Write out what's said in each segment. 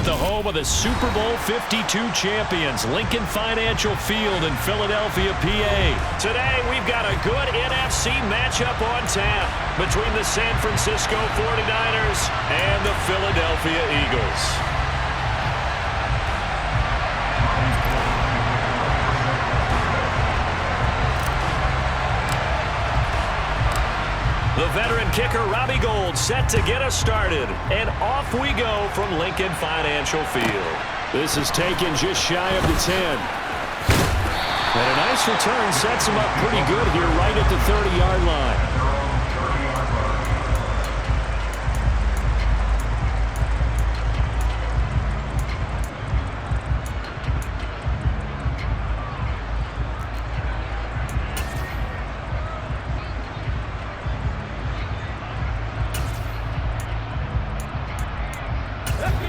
the home of the Super Bowl 52 champions, Lincoln Financial Field in Philadelphia, PA. Today, we've got a good NFC matchup on tap between the San Francisco 49ers and the Philadelphia Eagles. The veteran kicker, Robbie Gould, set to get us started. And off we go from Lincoln Financial Field. This is taken just shy of the 10. And a nice return sets him up pretty good here right at the 30-yard line.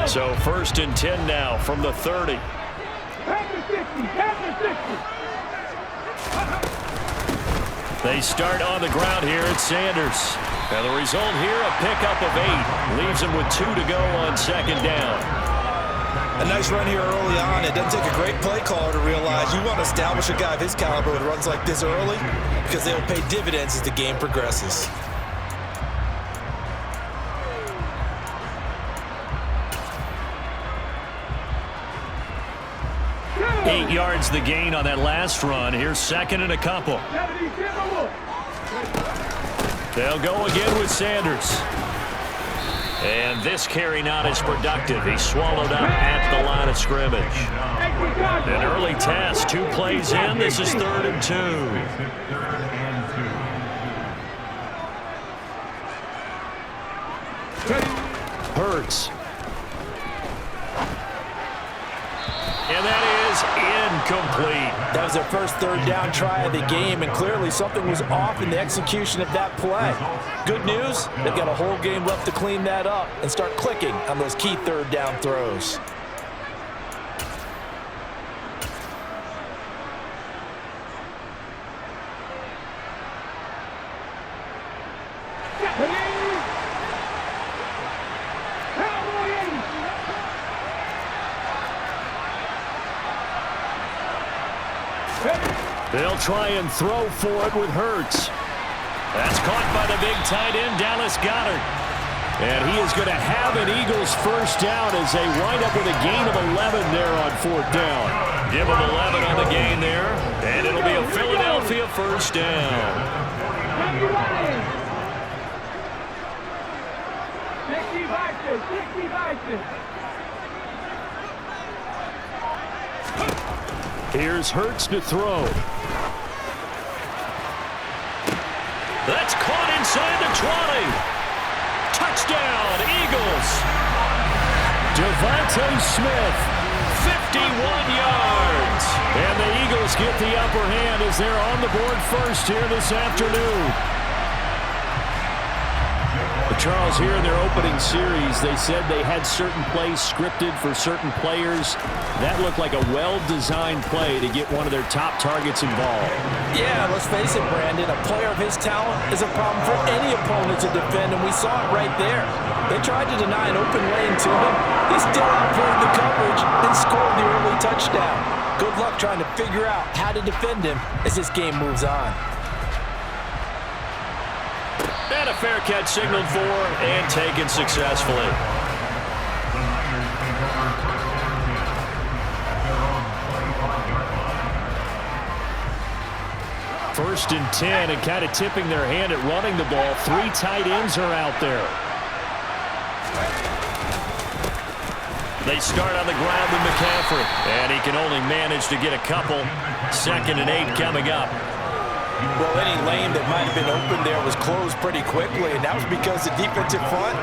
So 1st and 10 now from the 30. They start on the ground here at Sanders. And the result here, a pickup of 8. Leaves him with 2 to go on 2nd down. A nice run here early on. It doesn't take a great play caller to realize you want to establish a guy of his caliber with runs like this early because they'll pay dividends as the game progresses. 8 yards the gain on that last run. Here's 2nd and a couple. They'll go again with Sanders. And this carry not as productive. He's swallowed up at the line of scrimmage. An early test. 2 plays in. This is 3rd and 2. Hurts. And that is incomplete. That was their first 3rd down try of the game, and clearly something was off in the execution of that play. Good news, they've got a whole game left to clean that up and start clicking on those key 3rd down throws. They'll try and throw for it with Hurts. That's caught by the big tight end, Dallas Goedert. And he is going to have an Eagles first down as they wind up with a gain of 11 there on 4th down. Give them 11 on the gain there, and it'll be a Philadelphia first down. Here's Hurts to throw. That's caught inside the 20. Touchdown, Eagles. Devontae Smith, 51 yards. And the Eagles get the upper hand as they're on the board first here this afternoon. Charles, here in their opening series, they said they had certain plays scripted for certain players. That looked like a well-designed play to get one of their top targets involved. Yeah, let's face it, Brandon. A player of his talent is a problem for any opponent to defend, and we saw it right there. They tried to deny an open lane to him. He still outplayed the coverage and scored the early touchdown. Good luck trying to figure out how to defend him as this game moves on. And a fair catch signaled for and taken successfully. First and 10, and kind of tipping their hand at running the ball. 3 tight ends are out there. They start on the ground with McCaffrey, and he can only manage to get a couple. 2nd and 8 coming up. Well, any lane that might have been open there was closed pretty quickly, and that was because the defensive front,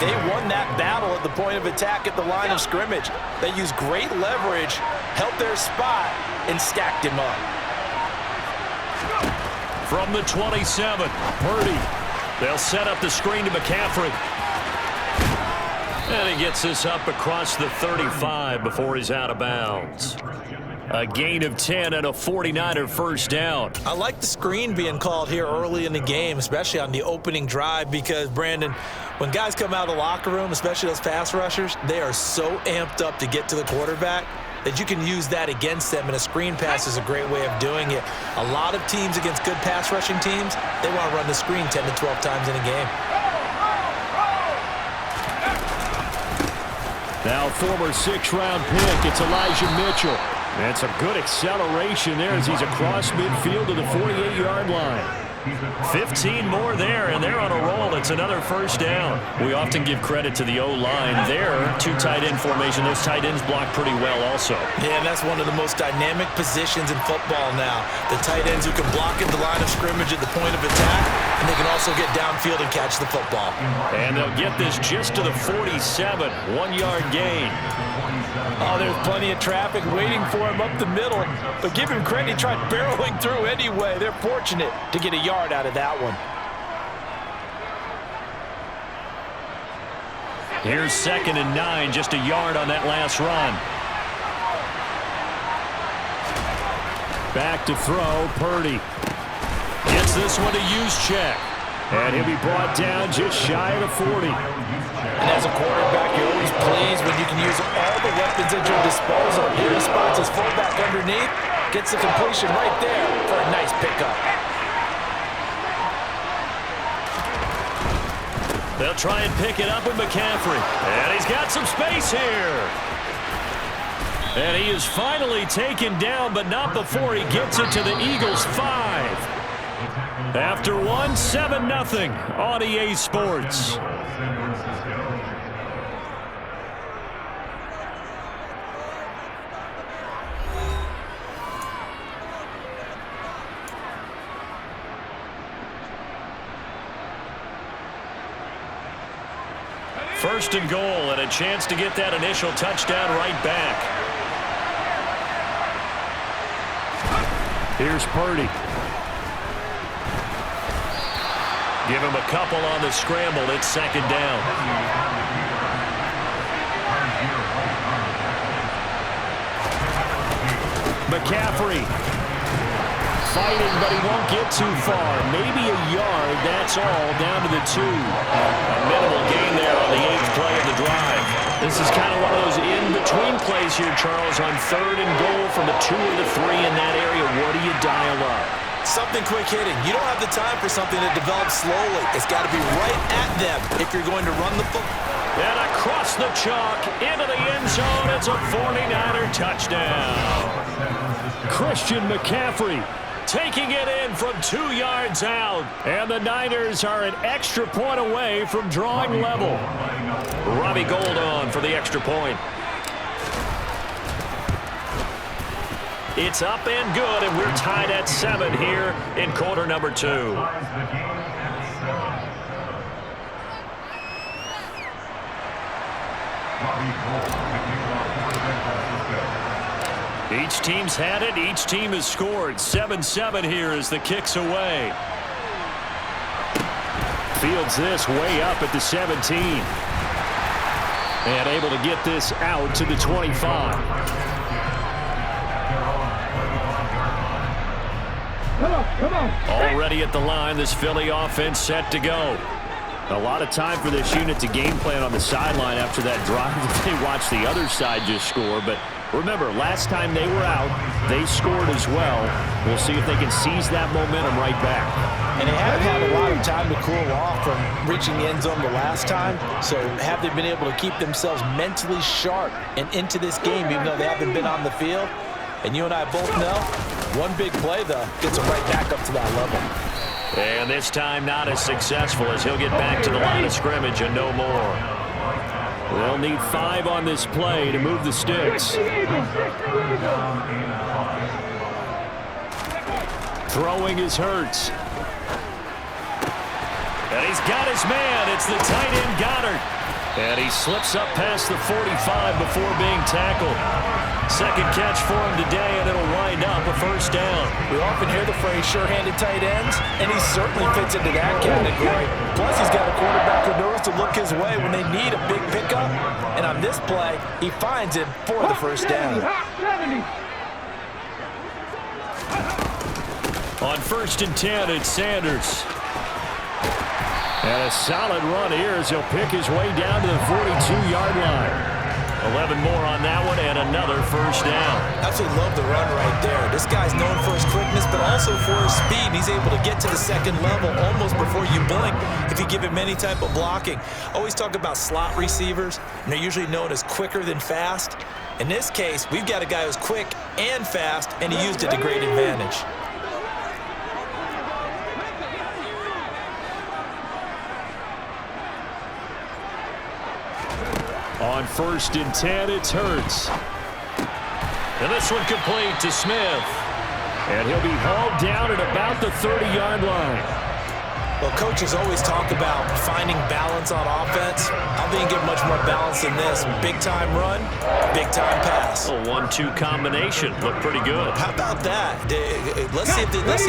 they won that battle at the point of attack at the line of scrimmage. They used great leverage, held their spot, and stacked him up. From the 27, Purdy. They'll set up the screen to McCaffrey. And he gets this up across the 35 before he's out of bounds. A gain of 10 and a 49er first down. I like the screen being called here early in the game, especially on the opening drive, because, Brandon, when guys come out of the locker room, especially those pass rushers, they are so amped up to get to the quarterback that you can use that against them, and a screen pass is a great way of doing it. A lot of teams against good pass rushing teams, they want to run the screen 10 to 12 times in a game. Now former 6th-round pick, it's Elijah Mitchell. And some good acceleration there as he's across midfield to the 48-yard line. 15 more there, and they're on a roll. It's another first down. We often give credit to the O-line there. 2 tight end formation. Those tight ends block pretty well also. Yeah, and that's one of the most dynamic positions in football now. The tight ends who can block at the line of scrimmage at the point of attack, and they can also get downfield and catch the football. And they'll get this just to the 47. 1-yard gain. Oh, there's plenty of traffic waiting for him up the middle. But give him credit, he tried barreling through anyway. They're fortunate to get a yard out of that one. Here's 2nd and 9, just a yard on that last run. Back to throw, Purdy. Gets this one to use check. And he'll be brought down just shy of the 40. And as a quarterback, you're always pleased when you can use all the weapons at your disposal. Here he spots his fullback underneath, gets the completion right there for a nice pickup. They'll try and pick it up with McCaffrey. And he's got some space here. And he is finally taken down, but not before he gets it to the Eagles' 5. After one, 7-0 on EA Sports. First and goal, and a chance to get that initial touchdown right back. Here's Purdy. Give him a couple on the scramble. It's 2nd down. McCaffrey fighting, but he won't get too far. Maybe a yard, that's all, down to the 2. A minimal gain there on the 8th play of the drive. This is kind of one of those in-between plays here, Charles, on 3rd and goal from the 2 or the 3 in that area. What do you dial up? Something quick hitting. You don't have the time for something that develops slowly. It's got to be right at them if you're going to run the football. And across the chalk, into the end zone, it's a 49er touchdown. Christian McCaffrey taking it in from 2 yards out. And the Niners are an extra point away from drawing level. Robbie Gould on for the extra point. It's up and good, and we're tied at 7 here in quarter number 2. Each team's had it. Each team has scored. 7-7 here as the kick's away. Fields this way up at the 17. And able to get this out to the 25. Already at the line, this Philly offense set to go. A lot of time for this unit to game plan on the sideline after that drive that they watched the other side just score. But remember, last time they were out, they scored as well. We'll see if they can seize that momentum right back. And they haven't had a lot of time to cool off from reaching the end zone the last time. So have they been able to keep themselves mentally sharp and into this game, even though they haven't been on the field? And you and I both know, one big play, though, gets them right back up to that level. And this time not as successful as he'll get back to the line of scrimmage and no more. They'll need 5 on this play to move the sticks. Throwing is Hurts. And he's got his man. It's the tight end Goddard. And he slips up past the 45 before being tackled. Second catch for him today, and it'll wind up a first down. We often hear the phrase sure-handed tight ends, and he certainly fits into that category. Plus, he's got a quarterback who knows to look his way when they need a big pickup. And on this play, he finds him for the first down. On 1st and 10, it's Sanders. And a solid run here as he'll pick his way down to the 42-yard line. 11 more on that one and another first down. Absolutely love the run right there. This guy's known for his quickness, but also for his speed. He's able to get to the second level almost before you blink if you give him any type of blocking. Always talk about slot receivers, and they're usually known as quicker than fast. In this case, we've got a guy who's quick and fast, and he used it to great advantage. On 1st and 10, it's Hurts. And this one complete to Smith. And he'll be hauled down at about the 30-yard line. Well, coaches always talk about finding balance on offense. I don't think you get much more balance than this. Big-time run, big-time pass. A 1-2 combination. Looked pretty good. How about that? Let's see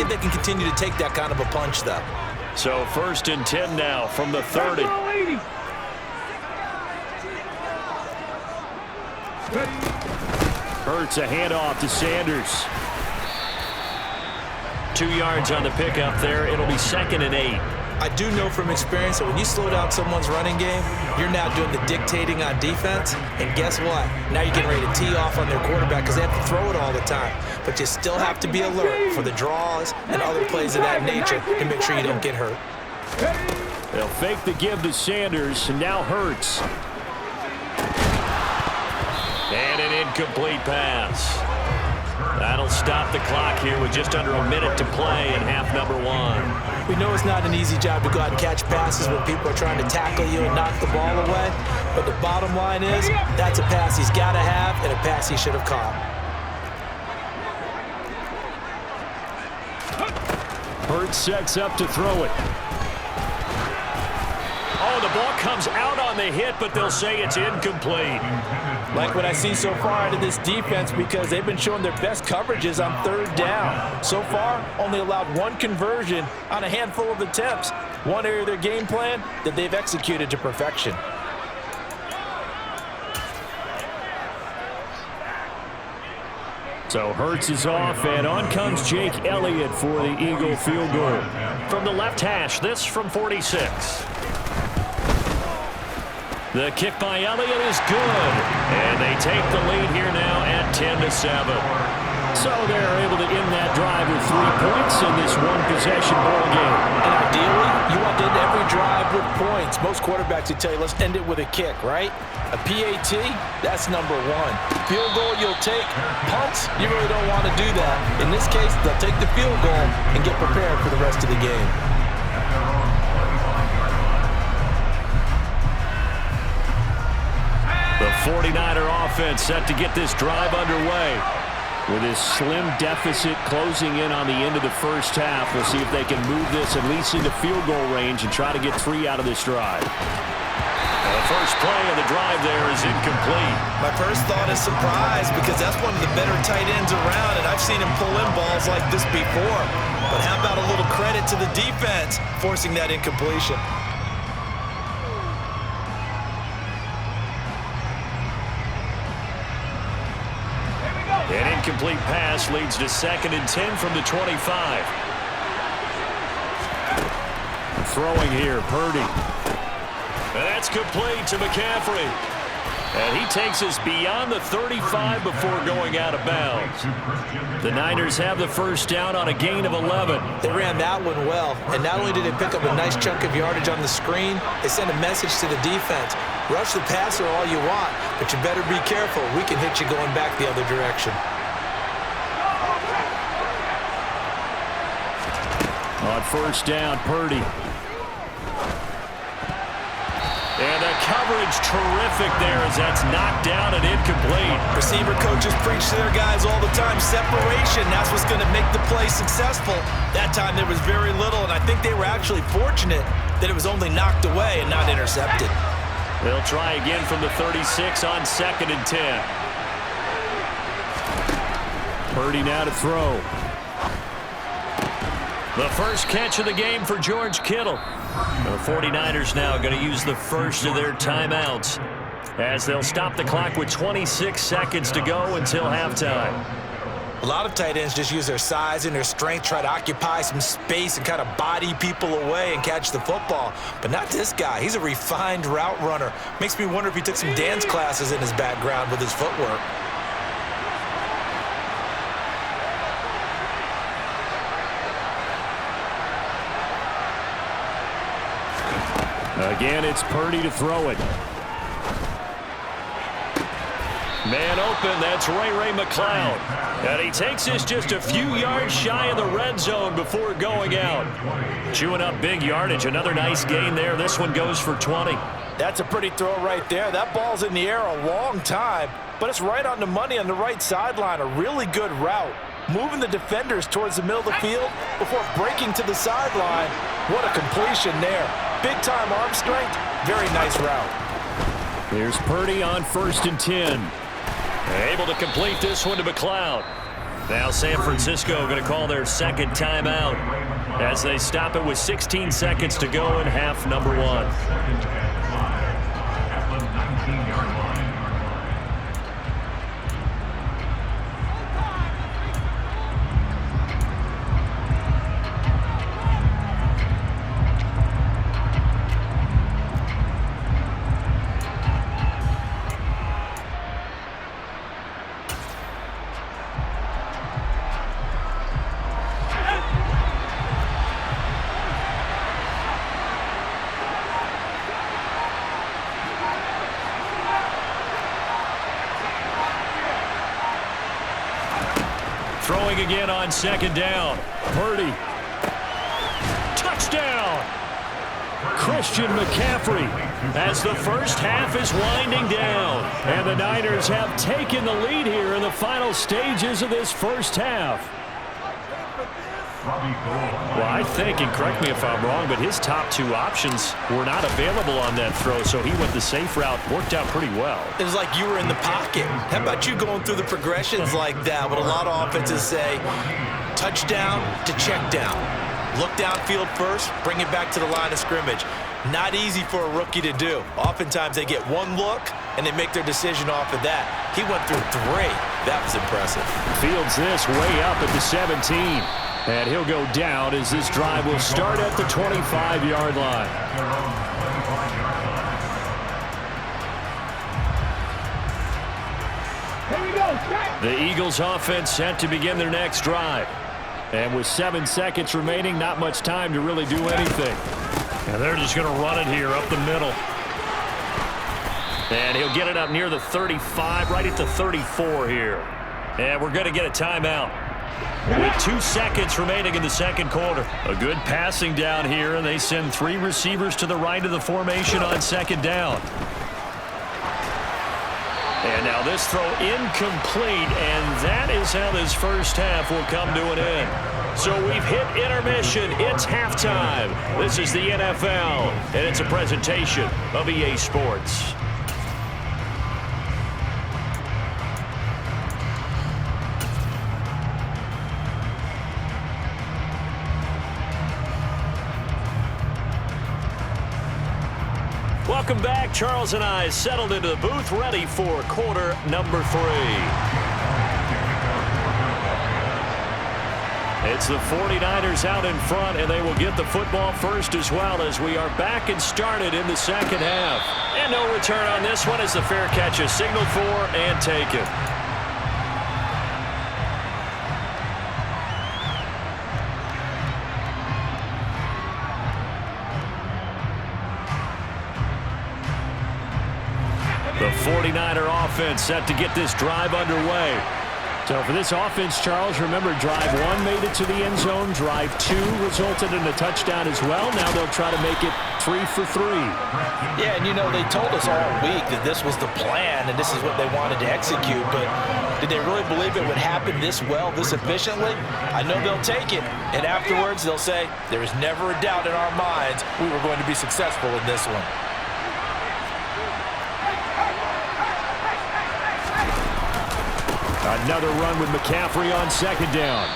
if they can continue to take that kind of a punch, though. So 1st and 10 now from the 30. Hurts a handoff to Sanders. 2 yards on the pickup there. It'll be 2nd and 8. I do know from experience that when you slow down someone's running game, you're now doing the dictating on defense. And guess what? Now you're getting ready to tee off on their quarterback because they have to throw it all the time. But you still have to be alert for the draws and other plays of that nature to make sure you don't get hurt. They'll fake the give to Sanders, and now Hurts. And an incomplete pass. That'll stop the clock here with just under a minute to play in half number 1. We know it's not an easy job to go out and catch passes when people are trying to tackle you and knock the ball away. But the bottom line is, that's a pass he's got to have and a pass he should have caught. Hurts sets up to throw it. Oh, the ball comes out on the hit, but they'll say it's incomplete. Like what I see so far out of this defense because they've been showing their best coverages on 3rd down. So far, only allowed 1 conversion on a handful of attempts. One area of their game plan that they've executed to perfection. So Hurts is off, and on comes Jake Elliott for the Eagle field goal. From the left hash, this from 46. The kick by Elliott is good, and they take the lead here now at 10-7. So they're able to end that drive with 3 points in this one-possession ball game. And ideally, you want to end every drive with points. Most quarterbacks would tell you, let's end it with a kick, right? A PAT, that's number 1. Field goal, you'll take. Punts, you really don't want to do that. In this case, they'll take the field goal and get prepared for the rest of the game. The 49er offense set to get this drive underway. With this slim deficit closing in on the end of the first half, we'll see if they can move this at least into field goal range and try to get 3 out of this drive. Well, the first play of the drive there is incomplete. My first thought is surprise because that's one of the better tight ends around, and I've seen him pull in balls like this before. But how about a little credit to the defense forcing that incompletion? An incomplete pass leads to 2nd and 10 from the 25. Throwing here, Purdy. And that's complete to McCaffrey. And he takes us beyond the 35 before going out of bounds. The Niners have the first down on a gain of 11. They ran that one well, and not only did they pick up a nice chunk of yardage on the screen, they sent a message to the defense. Rush the passer all you want, but you better be careful. We can hit you going back the other direction. On first down, Purdy. And the coverage terrific there as that's knocked down and incomplete. Receiver coaches preach to their guys all the time. Separation, that's what's going to make the play successful. That time there was very little, and I think they were actually fortunate that it was only knocked away and not intercepted. They'll try again from the 36 on 2nd and 10. Purdy now to throw. The first catch of the game for George Kittle. The 49ers now going to use the first of their timeouts as they'll stop the clock with 26 seconds to go until halftime. A lot of tight ends just use their size and their strength, try to occupy some space and kind of body people away and catch the football. But not this guy. He's a refined route runner. Makes me wonder if he took some dance classes in his background with his footwork. Again, it's Purdy to throw it. Man open, that's Ray McCloud. And he takes this just a few yards shy of the red zone before going out. Chewing up big yardage, another nice gain there. This one goes for 20. That's a pretty throw right there. That ball's in the air a long time, but it's right on the money on the right sideline. A really good route. Moving the defenders towards the middle of the field before breaking to the sideline. What a completion there. Big-time arm strength. Very nice route. Here's Purdy on 1st and 10. Able to complete this one to McCloud. Now San Francisco going to call their second timeout as they stop it with 16 seconds to go in half number 1. Throwing again on 2nd down. Purdy. Touchdown! Christian McCaffrey as the first half is winding down. And the Niners have taken the lead here in the final stages of this first half. Well, I think, and correct me if I'm wrong, but his top 2 options were not available on that throw, so he went the safe route. Worked out pretty well. It was like you were in the pocket. How about you going through the progressions like that? What a lot of offenses say, touchdown to check down. Look downfield first, bring it back to the line of scrimmage. Not easy for a rookie to do. Oftentimes they get one look, and they make their decision off of that. He went through 3. That was impressive. Fields this way up at the 17. And he'll go down as this drive will start at the 25-yard line. Here we go. The Eagles offense set to begin their next drive. And with 7 seconds remaining, not much time to really do anything. And they're just going to run it here up the middle. And he'll get it up near the 35, right at the 34 here. And we're going to get a timeout. With 2 seconds remaining in the second quarter. A good passing down here, and they send 3 receivers to the right of the formation on 2nd down. And now this throw incomplete, and that is how this first half will come to an end. So we've hit intermission. It's halftime. This is the NFL, and it's a presentation of EA Sports. Welcome back. Charles and I settled into the booth, ready for quarter number 3. It's the 49ers out in front, and they will get the football first as well as we are back and started in the second half. And no return on this one as the fair catch is signaled for and taken. The 49er offense set to get this drive underway. So for this offense, Charles, remember drive 1 made it to the end zone. Drive 2 resulted in a touchdown as well. Now they'll try to make it 3 for 3. Yeah, and you know, they told us all week that this was the plan and this is what they wanted to execute, but did they really believe it would happen this well, this efficiently? I know they'll take it, and afterwards they'll say, there was never a doubt in our minds we were going to be successful in this one. Another run with McCaffrey on 2nd down.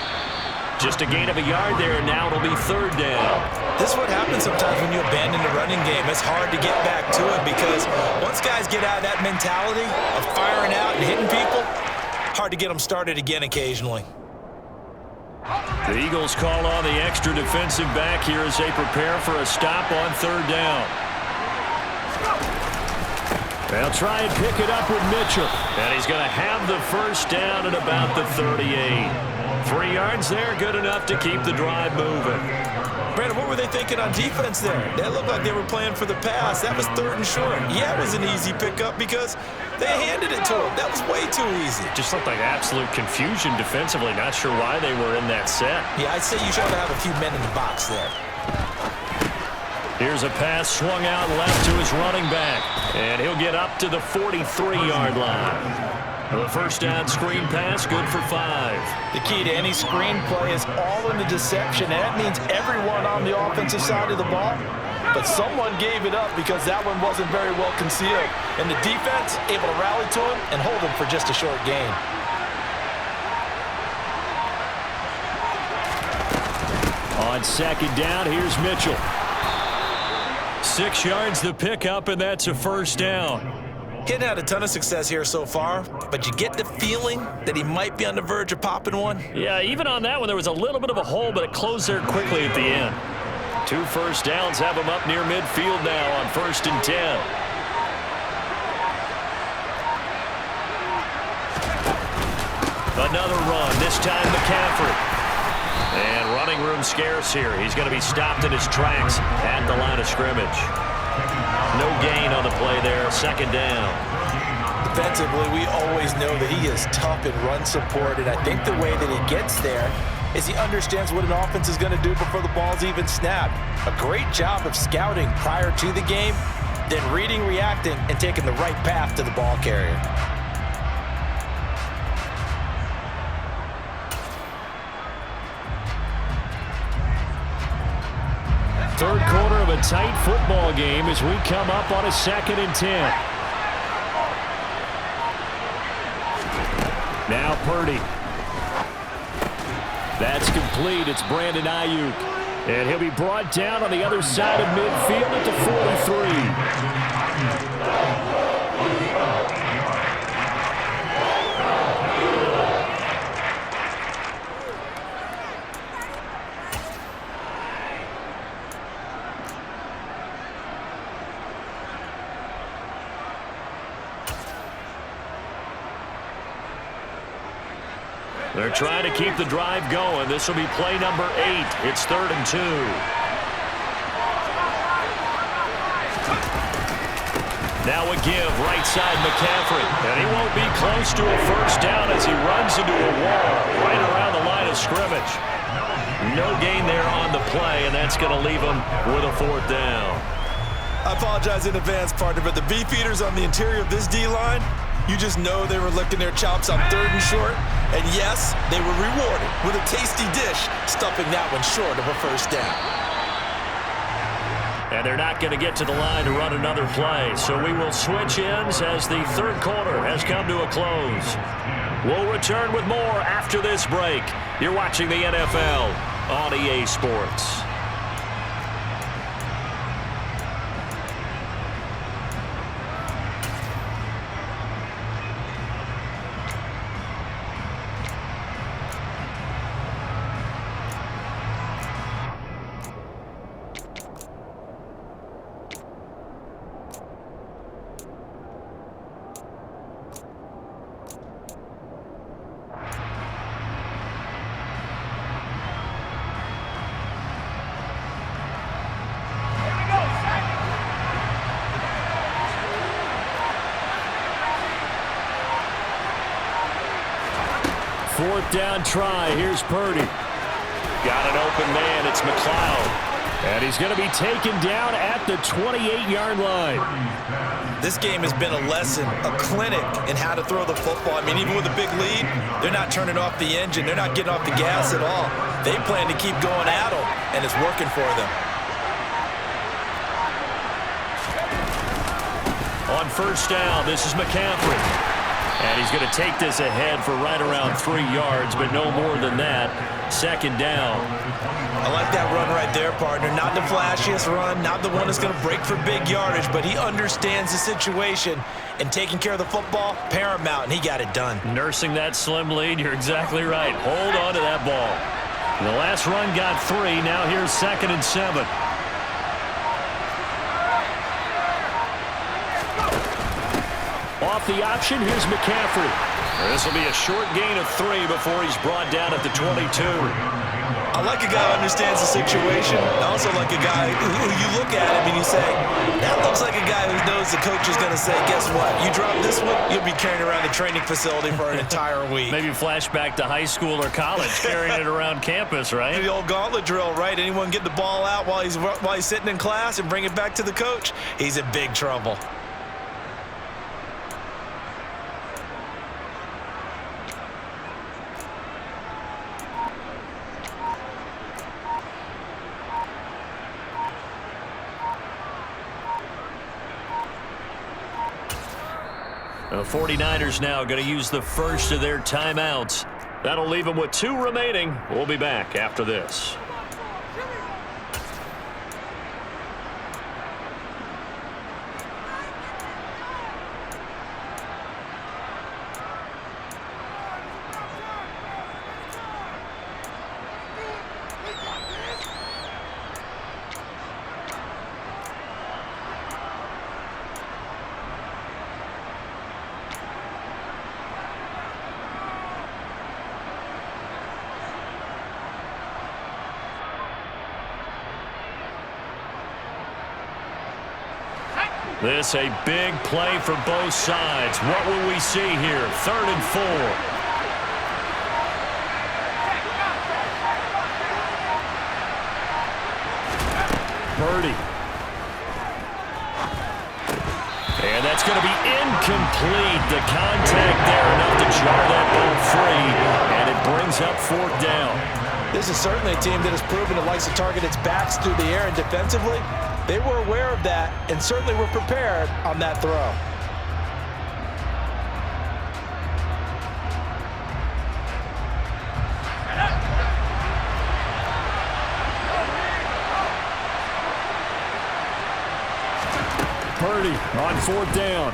Just a gain of a yard there, and now it'll be 3rd down. This is what happens sometimes when you abandon the running game. It's hard to get back to it because once guys get out of that mentality of firing out and hitting people, hard to get them started again occasionally. The Eagles call on the extra defensive back here as they prepare for a stop on third down. They'll try and pick it up with Mitchell. And he's going to have the first down at about the 38. 3 yards there, good enough to keep the drive moving. Brandon, what were they thinking on defense there? That looked like they were playing for the pass. That was 3rd and short. Yeah, it was an easy pickup because they handed it to him. That was way too easy. Just looked like absolute confusion defensively. Not sure why they were in that set. Yeah, I'd say you should have a few men in the box there. Here's a pass swung out left to his running back. And he'll get up to the 43-yard line. The first down screen pass, good for 5. The key to any screen play is all in the deception, and that means everyone on the offensive side of the ball. But someone gave it up because that one wasn't very well concealed. And the defense able to rally to him and hold him for just a short gain. On second down, here's Mitchell. 6 yards the pickup, and that's a first down. He hadn't had a ton of success here so far, but you get the feeling that he might be on the verge of popping one. Yeah, even on that one, there was a little bit of a hole, but it closed there quickly at the end. 2 first downs have him up near midfield now on 1st and 10. Another run, this time McCaffrey. And running room scarce here. He's going to be stopped in his tracks at the line of scrimmage. No gain on the play there, 2nd down. Defensively, we always know that he is tough in run support, and I think the way that he gets there is he understands what an offense is going to do before the ball's even snapped. A great job of scouting prior to the game, then reading, reacting, and taking the right path to the ball carrier. Third quarter of a tight football game as we come up on a 2nd and 10. Now Purdy. That's complete. It's Brandon Ayuk. And he'll be brought down on the other side of midfield at the 43. They're trying to keep the drive going. This will be play number 8. It's 3rd and 2. Now a give, right side McCaffrey. And he won't be close to a first down as he runs into a wall right around the line of scrimmage. No gain there on the play, and that's going to leave him with a 4th down. I apologize in advance, partner, but the beefeaters on the interior of this D-line, you just know they were licking their chops on 3rd and short. And yes, they were rewarded with a tasty dish, stuffing that one short of a first down. And they're not going to get to the line to run another play. So we will switch ends as the 3rd quarter has come to a close. We'll return with more after this break. You're watching the NFL on EA Sports. Fourth down try. Here's Purdy. Got an open man. It's McLeod. And he's going to be taken down at the 28-yard line. This game has been a lesson, a clinic in how to throw the football. I mean, even with a big lead, they're not turning off the engine. They're not getting off the gas at all. They plan to keep going at them, and it's working for them. On first down, this is McCaffrey. And he's going to take this ahead for right around 3 yards, but no more than that. Second down. I like that run right there, partner. Not the flashiest run, not the one that's going to break for big yardage, but he understands the situation, and taking care of the football, paramount, and he got it done. Nursing that slim lead, you're exactly right. Hold on to that ball. The last run got 3. Now here's 2nd and 7. Off the option, here's McCaffrey. This will be a short gain of 3 before he's brought down at the 22. I like a guy who understands the situation. I also like a guy who you look at him and you say, that looks like a guy who knows the coach is going to say, guess what? You drop this one, you'll be carrying around the training facility for an entire week. Maybe flashback to high school or college, carrying it around campus, right? The old gauntlet drill, right? Anyone get the ball out while he's sitting in class and bring it back to the coach, he's in big trouble. The 49ers now going to use the first of their timeouts. That'll leave them with 2 remaining. We'll be back after this. This a big play for both sides. What will we see here? 3rd and 4. Purdy. And that's going to be incomplete. The contact there enough to jar that ball free. And it brings up 4th down. This is certainly a team that has proven it likes to target its backs through the air, and defensively, they were aware of that and certainly were prepared on that throw. Purdy on 4th down.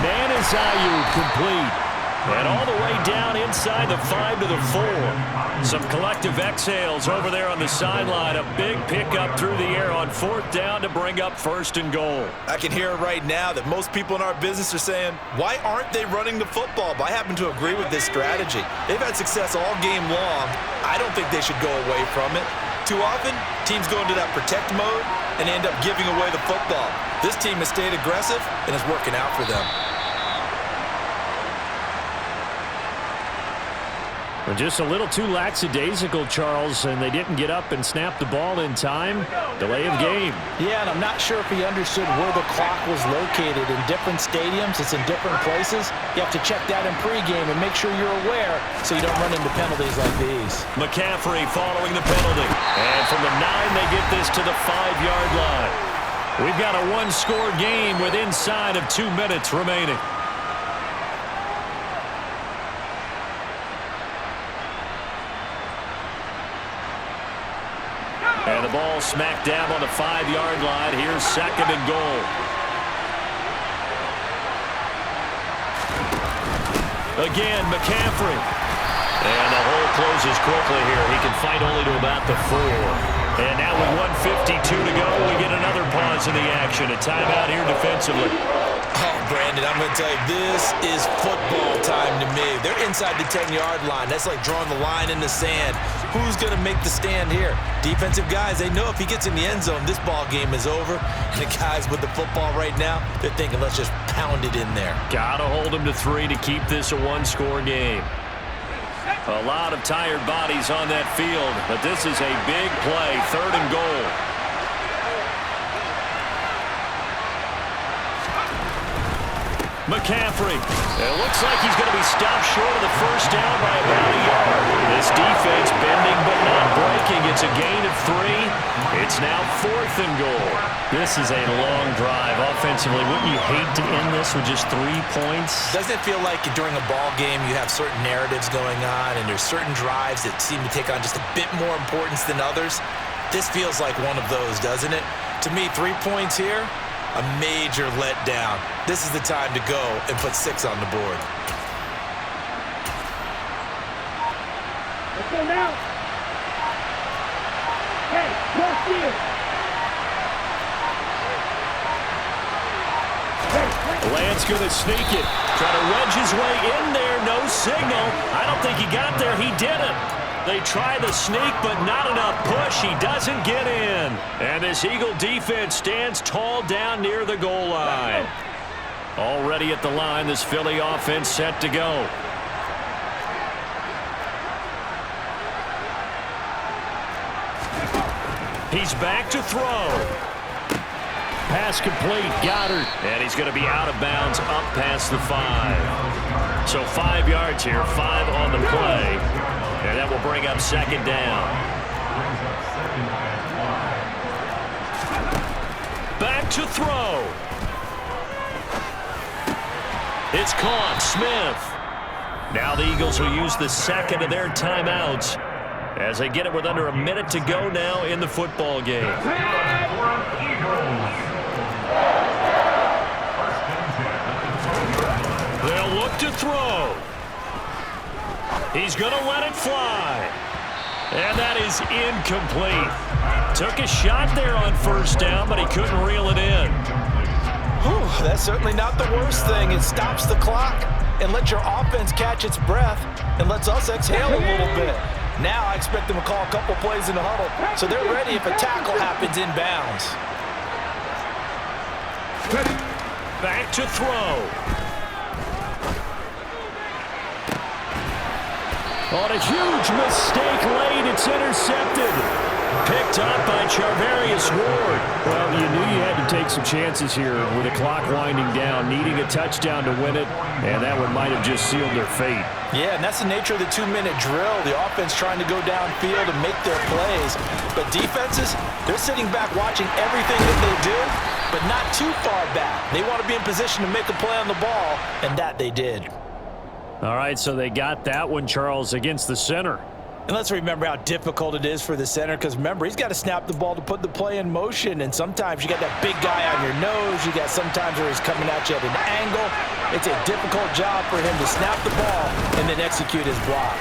Manazzayu complete. And all the way down inside the 5 to the 4. Some collective exhales over there on the sideline. A big pickup through the air on 4th down to bring up 1st and goal. I can hear right now that most people in our business are saying, why aren't they running the football? But I happen to agree with this strategy. They've had success all game long. I don't think they should go away from it. Too often, teams go into that protect mode and end up giving away the football. This team has stayed aggressive and is working out for them. Just a little too lackadaisical, Charles, and they didn't get up and snap the ball in time. Delay of game. Yeah, and I'm not sure if he understood where the clock was located. In different stadiums, it's in different places. You have to check that in pregame and make sure you're aware so you don't run into penalties like these. McCaffrey following the penalty. And from the 9, they get this to the 5-yard line. We've got a 1-score game with inside of 2 minutes remaining. And the ball smacked down on the 5-yard line. Here's 2nd and goal. Again, McCaffrey. And the hole closes quickly here. He can fight only to about the 4. And now with 1:52 to go, we get another pause in the action. A timeout here defensively. Oh, Brandon, I'm going to tell you, this is football time to me. They're inside the 10-yard line. That's like drawing the line in the sand. Who's going to make the stand here? Defensive guys, they know if he gets in the end zone, this ball game is over. And the guys with the football right now, they're thinking, let's just pound it in there. Got to hold him to 3 to keep this a 1-score game. A lot of tired bodies on that field, but this is a big play, 3rd and goal. McCaffrey. It looks like he's going to be stopped short of the 1st down by about a yard. This defense bending but not breaking. It's a gain of 3. It's now 4th and goal. This is a long drive offensively. Wouldn't you hate to end this with just 3 points? Doesn't it feel like during a ball game you have certain narratives going on and there's certain drives that seem to take on just a bit more importance than others? This feels like one of those, doesn't it? To me, 3 points here, a major letdown. This is the time to go and put 6 on the board. Let's go now. Hey, cross here. Lance going to sneak it. Try to wedge his way in there. No signal. I don't think he got there. He didn't. They try the sneak, but not enough push. He doesn't get in. And this Eagle defense stands tall down near the goal line. Already at the line, this Philly offense set to go. He's back to throw. Pass complete. Goddard. And he's going to be out of bounds up past the 5. So 5 yards here, 5 on the play. And that will bring up 2nd down. Back to throw. It's caught. Smith. Now the Eagles will use the 2nd of their timeouts as they get it with under a minute to go now in the football game. They'll look to throw. He's going to let it fly. And that is incomplete. Took a shot there on 1st down, but he couldn't reel it in. Whew, that's certainly not the worst thing. It stops the clock and lets your offense catch its breath and lets us exhale a little bit. Now I expect them to call a couple plays in the huddle so they're ready if a tackle happens inbounds. Back to throw. On a huge mistake late, it's intercepted. Picked up by Charvarius Ward. Well, you knew you had to take some chances here with the clock winding down, needing a touchdown to win it, and that one might have just sealed their fate. Yeah, and that's the nature of the 2-minute drill. The offense trying to go downfield and make their plays. But defenses, they're sitting back watching everything that they do, but not too far back. They want to be in position to make a play on the ball, and that they did. All right, so they got that one, Charles, against the center. And let's remember how difficult it is for the center, because remember, he's got to snap the ball to put the play in motion, and sometimes you got that big guy on your nose. You got sometimes where he's coming at you at an angle. It's a difficult job for him to snap the ball and then execute his block.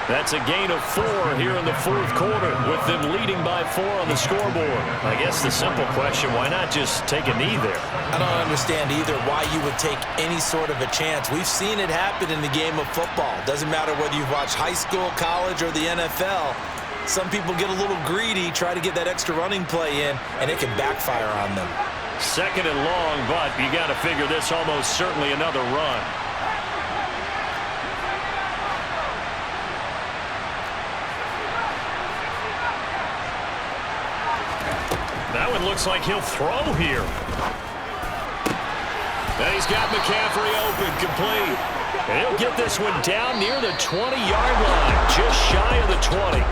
That's a gain of 4 here in the 4th quarter, with them leading by 4 on the scoreboard. I guess the simple question, why not just take a knee there? I don't understand either why you would take any sort of a chance. We've seen it happen in the game of football. Doesn't matter whether you've watched high school, college, or the NFL. Some people get a little greedy, try to get that extra running play in, and it can backfire on them. 2nd and long, but you got to figure this almost certainly another run. That one looks like he'll throw here. And he's got McCaffrey open, complete. And he'll get this one down near the 20-yard line, just shy of the 20.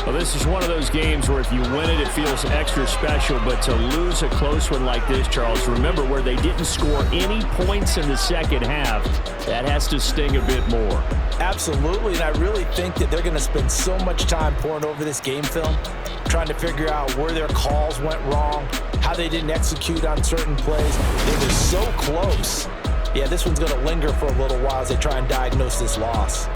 Well, this is one of those games where if you win it, it feels extra special. But to lose a close one like this, Charles, remember where they didn't score any points in the 2nd half, that has to sting a bit more. Absolutely, and I really think that they're going to spend so much time pouring over this game film, trying to figure out where their calls went wrong, how they didn't execute on certain plays. They were so close. Yeah, this one's going to linger for a little while as they try and diagnose this loss.